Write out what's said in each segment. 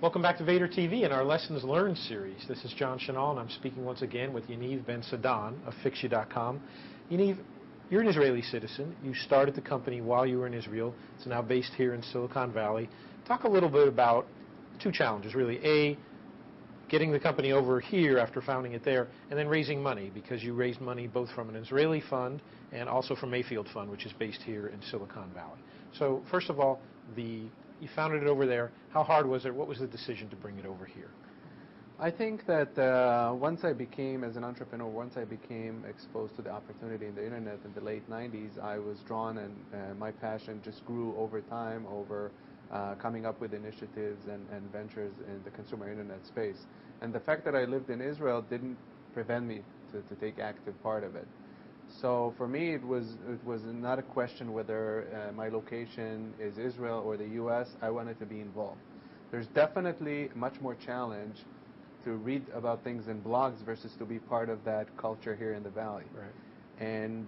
Welcome back to Vader TV in our Lessons Learned series. This is John Chenal, and I'm speaking once again with Yaniv Ben-Sadan of Fixu.com. Yaniv, you're an Israeli citizen. You started the company while you were in Israel. It's now based here in Silicon Valley. Talk a little bit about two challenges, really. A, getting the company over here after founding it there, and then raising money, because you raised money both from an Israeli fund and also from Mayfield Fund, which is based here in Silicon Valley. So first of all, you founded it over there. How hard was it? What was the decision to bring it over here? I think that once I became, as an entrepreneur, once I became exposed to the opportunity in the internet in the late 90s, I was drawn, and my passion just grew over time, over coming up with initiatives and ventures in the consumer internet space. And the fact that I lived in Israel didn't prevent me to take active part of it. So for me, it was not a question whether my location is Israel or the U.S. I wanted to be involved. There's definitely much more challenge to read about things in blogs versus to be part of that culture here in the Valley. Right. And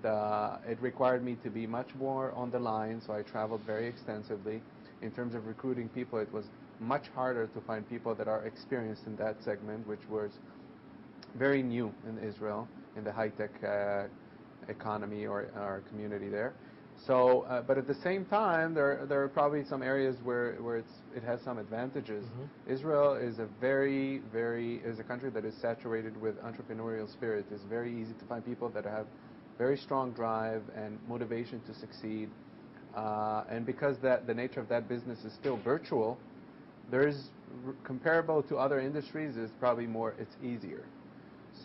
it required me to be much more on the line, so I traveled very extensively. In terms of recruiting people, it was much harder to find people that are experienced in that segment, which was very new in Israel, in the high-tech economy or community there. So, but at the same time, there are probably some areas where it has some advantages. Mm-hmm. Israel is a country that is saturated with entrepreneurial spirit. It's very easy to find people that have very strong drive and motivation to succeed. And because the nature of that business is still virtual, comparable to other industries, is probably it's easier.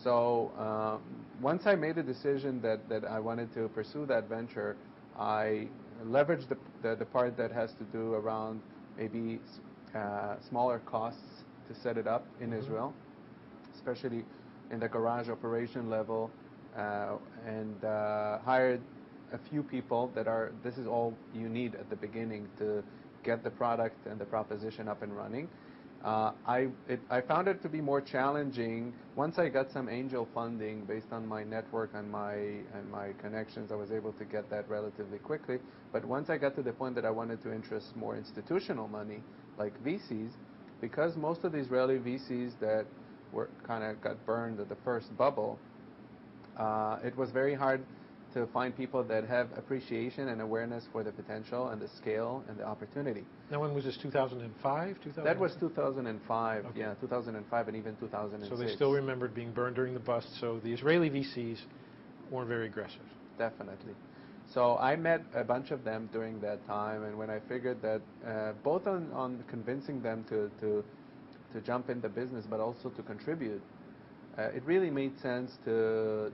So once I made a decision that I wanted to pursue that venture, I leveraged the part that has to do around maybe smaller costs to set it up in Mm-hmm. Israel, especially in the garage operation level, and hired a few people this is all you need at the beginning to get the product and the proposition up and running. I found it to be more challenging once I got some angel funding based on my network and my connections. I was able to get that relatively quickly. But once I got to the point that I wanted to interest more institutional money, like VCs, because most of the Israeli VCs that got burned at the first bubble, it was very hard to find people that have appreciation and awareness for the potential and the scale and the opportunity. Now, when was this, 2005? That was 2005, okay. Yeah, 2005 and even 2006. So they still remembered being burned during the bust, so the Israeli VCs weren't very aggressive. Definitely. So I met a bunch of them during that time, and when I figured that both on convincing them to jump in the business, but also to contribute, it really made sense to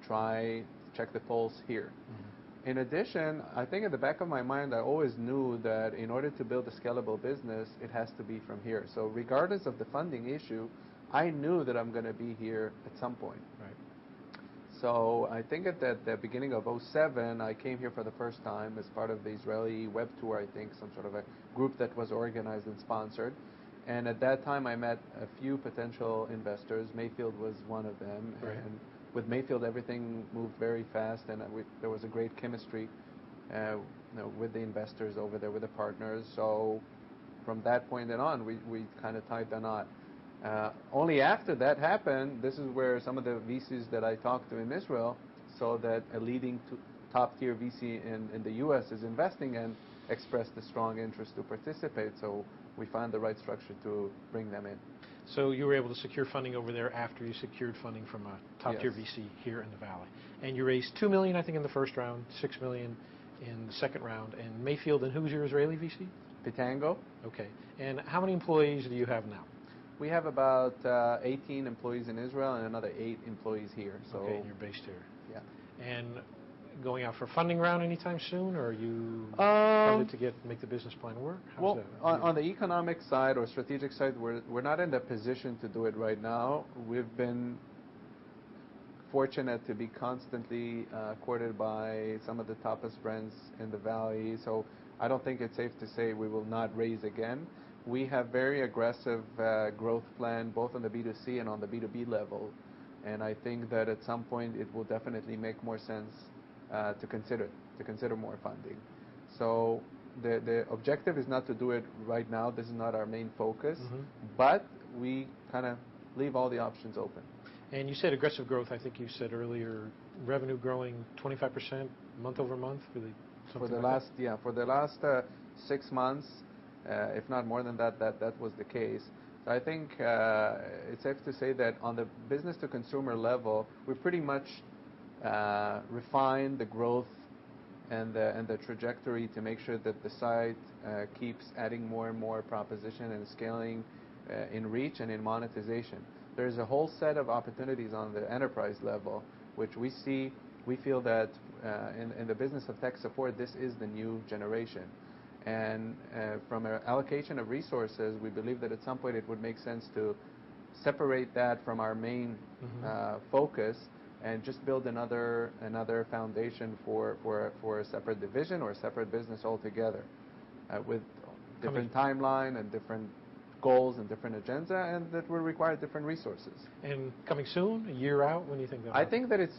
try check the pulse here. Mm-hmm. In addition, I think in the back of my mind, I always knew that in order to build a scalable business, it has to be from here. So regardless of the funding issue, I knew that I'm going to be here at some point. Right. So I think at the beginning of 2007, I came here for the first time as part of the Israeli Web Tour, I think, some sort of a group that was organized and sponsored. And at that time, I met a few potential investors. Mayfield was one of them. Right. And with Mayfield, everything moved very fast, and there was a great chemistry with the investors over there, with the partners. So from that point on, we kind of tied the knot. Only after that happened, this is where some of the VCs that I talked to in Israel saw that a leading top-tier VC in the U.S. is investing and expressed a strong interest to participate. So we found the right structure to bring them in. So you were able to secure funding over there after you secured funding from a top-tier Yes. VC here in the Valley. And you raised $2 million, I think, in the first round, $6 million in the second round. And Mayfield, and who's your Israeli VC? Pitango. Okay. And how many employees do you have now? We have about 18 employees in Israel and another 8 employees here. So okay, and you're based here. Yeah. And going out for a funding round anytime soon, or are you funded to make the business plan work? How's that? On the economic side or strategic side, we're not in the position to do it right now. We've been fortunate to be constantly courted by some of the toppest brands in the Valley, so I don't think it's safe to say we will not raise again. We have very aggressive growth plan both on the B2C and on the B2B level, and I think that at some point it will definitely make more sense to consider more funding. So the objective is not to do it right now. This is not our main focus, Mhm. but we kind of leave all the options open. And you said aggressive growth. I think you said earlier, revenue growing 25% month over month for the For the like last, yeah, for the last 6 months, if not more than that, that was the case. So I think it's safe to say that on the business to consumer level, we pretty much refined the growth and the trajectory to make sure that the site keeps adding more and more proposition and scaling in reach and in monetization. There's a whole set of opportunities on the enterprise level, which we feel that in the business of tech support, this is the new generation. And from an allocation of resources, we believe that at some point it would make sense to separate that from our main focus and just build another foundation for a separate division or a separate business altogether, with different timeline and different goals and different agenda, and that will require different resources. And coming soon, a year out, when do you think that? I think that it's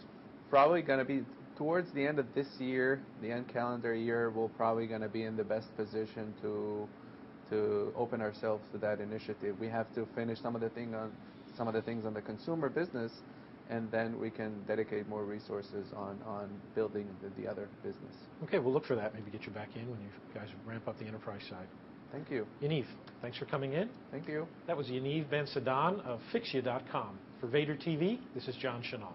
probably going to be towards the end of this year, the end calendar year. We're probably going to be in the best position to open ourselves to that initiative. We have to finish some of the things on the consumer business, and then we can dedicate more resources on building the other business. Okay, we'll look for that. Maybe get you back in when you guys ramp up the enterprise side. Thank you. Yaniv, thanks for coming in. Thank you. That was Yaniv Ben Sadan of Fixya.com. For Vader TV, this is John Shanal.